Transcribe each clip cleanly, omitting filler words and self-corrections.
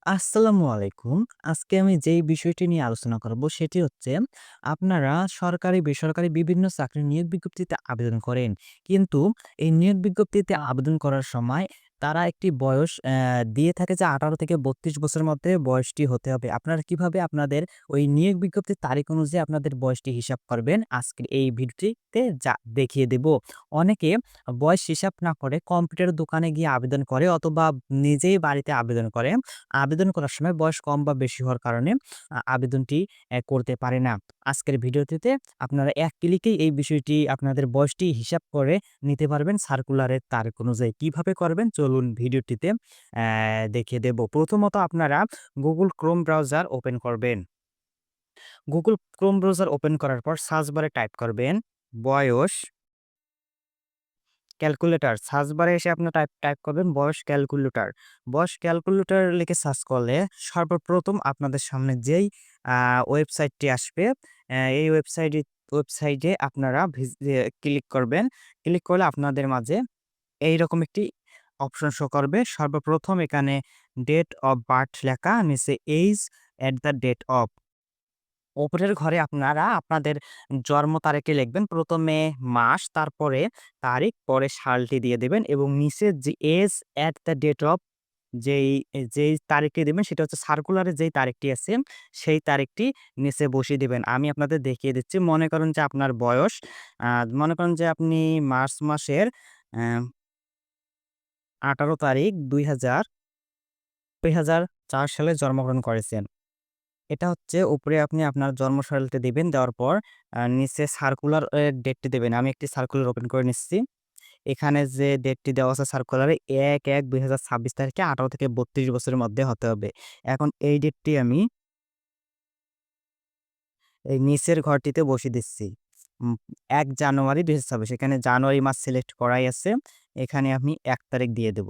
আসসালামু আলাইকুম। আজকে আমি যেই বিষয়টি নিয়ে আলোচনা করব সেটি হচ্ছে আপনারা সরকারি, বেসরকারি বিভিন্ন চাকরির নিয়োগ বিজ্ঞপ্তিতে আবেদন করেন। কিন্তু এই নিয়োগ বিজ্ঞপ্তিতে আবেদন করার সময় তারা একটি বয়স দিয়ে থাকে যে ১৮ থেকে ৩২ বছরের মধ্যে বয়সটি হতে হবে। আপনারা কিভাবে আপনাদের ওই নিয়োগ বিজ্ঞপ্তির তারিখ অনুযায়ী আপনাদের বয়সটি হিসাব করবেন আজকের এই ভিডিওটিতে দেখিয়ে দেব। অনেকে বয়স হিসাব না করে কম্পিউটারের দোকানে গিয়ে আবেদন করে অথবা নিজেই বাড়িতে আবেদন করে। আবেদন করার সময় বয়স কম বা বেশি হওয়ার কারণে আবেদনটি করতে পারে না। আজকের ভিডিওটিতে আপনারা এক ক্লিকেই এই বিষয়টি আপনাদের বয়সটি হিসাব করে নিতে পারবেন সার্কুলারের তারিখ অনুযায়ী। কিভাবে করবেন চলুন ভিডিওটিতে দেখিয়ে দেব। প্রথমত আপনারা Google Chrome ব্রাউজার ওপেন করবেন। Google Chrome ব্রাউজার ওপেন করার পর সার্চ বারে টাইপ করবেন বয়স ক্যালকুলেটর। সার্চ বারে এসে আপনার টাইপ টাইপ করবেন বয়স ক্যালকুলেটর। বয়স ক্যালকুলেটর লিখে সার্চ করলে সর্বপ্রথম আপনাদের সামনে যেই ওয়েবসাইটটি আসবে, এই ওয়েবসাইটে আপনারা ক্লিক করবেন। ক্লিক করলে আপনাদের মাঝে এইরকম একটি অপশন শো করবে। সর্বপ্রথম এখানে ডেট অফ বার্থ লেখা, নিচে age at the date of. উপরের ঘরে আপনারা আপনাদের জন্ম তারিখে লিখবেন। ১ম এ মাস, তারপরে তারিখ, পরে সালটি দিয়ে দিবেন এবং নিচে যে age at the date of যেই তারিখটি দিবেন সেটা হচ্ছে সার্কুলারে যেই তারিখটি আছে সেই তারিখটি নিচে বসিয়ে দিবেন। আমি আপনাদের দেখিয়ে দিচ্ছি। মনে করেন যে আপনার বয়স আ মনে করেন যে আপনি মার্চ মাসের অ্যা ১৮ তারিখ ২০০৪ সালে জন্মগ্রহণ করেছেন। এটা হচ্ছে উপরে আপনি আপনার জন্মসালটি দিবেন। দেওয়ার পর নিচে সার্কুলার ডেটটি দিবেন। আমি একটি সার্কুলার ওপেন করে নিচ্ছি। এখানে যে ডেটটি দেওয়া আছে সার্কুলারে ১/১/২০২৬ তারিখে ১৮ থেকে ৩২ বছরের মধ্যে হতে হবে। এখন এই ডেটটি আমি এই নিচের ঘরটিতে বসিয়ে দিচ্ছি। উম ১ জানুয়ারি ২০২৬, এখানে জানুয়ারি মাস সিলেক্ট করাই আছে। এখানে আমি ১ তারিখ দিয়ে দেব।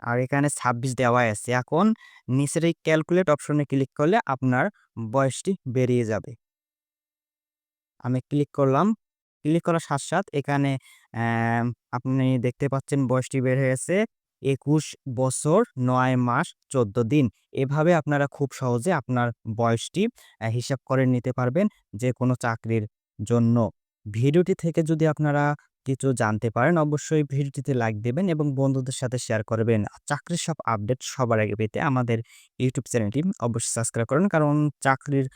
আর এখানে ২৬ দেওয়াই আছে। এখন নিচের এই ক্যালকুলেট অপশনে ক্লিক করলে আপনার বয়সটি বেরিয়ে যাবে। আমি ক্লিক করলাম। ক্লিক করার সাথে এখানে আপনি দেখতে পাচ্ছেন বয়সটি বের হয়েছে ২১ বছর ৯ মাস ১৪ দিন। এভাবে আপনারা খুব সহজে আপনার বয়সটি হিসাব করে নিতে পারবেন যেকোনো চাকরির জন্য। ভিডিওটি থেকে যদি আপনারা কিছু জানতে পারেন অবশ্যই ভিডিওটিতে লাইক দিবেন এবং বন্ধুদের সাথে শেয়ার করবেন। চাকরির সব আপডেট সবার আগে পেতে আমাদের ইউটিউব চ্যানেলটি অবশ্যই সাবস্ক্রাইব করুন। কারণ চাকরির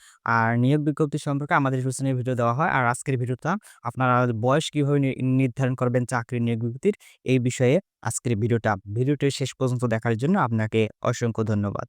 নিয়োগ বিজ্ঞপ্তি সম্পর্কে আমাদের ইউটিউব চ্যানেলে ভিডিও দেওয়া হয়। আর আজকের ভিডিওটা আপনারা বয়স কিভাবে নির্ধারণ করবেন চাকরির নিয়োগ বিজ্ঞপ্তির এই বিষয়ে আজকের ভিডিওটা। ভিডিওটি শেষ পর্যন্ত দেখার জন্য আপনাকে অসংখ্য ধন্যবাদ।